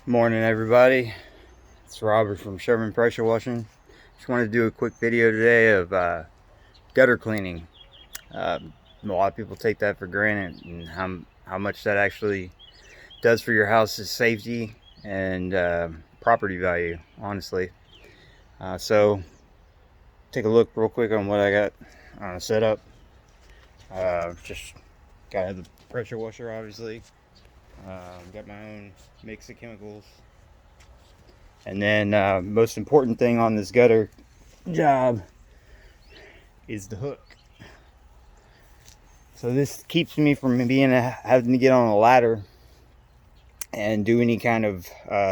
Morning, everybody. It's Robert from Sherman Pressure Washing. Just wanted to do a quick video today of gutter cleaning. A lot of people take that for granted, and how much that actually does for your house's safety and property value, honestly. So take a look real quick on what I got set up. Just gotta have the pressure washer, obviously. Got my own mix of chemicals. And then most important thing on this gutter job is the hook. So this keeps me from having to get on a ladder and do any kind of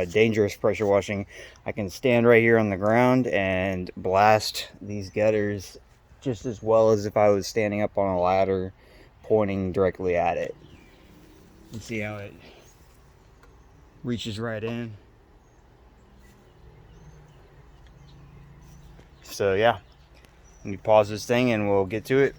dangerous pressure washing. I can stand right here on the ground and blast these gutters just as well as if I was standing up on a ladder pointing directly at it. You see how it reaches right in. So yeah, let me pause this thing and we'll get to it.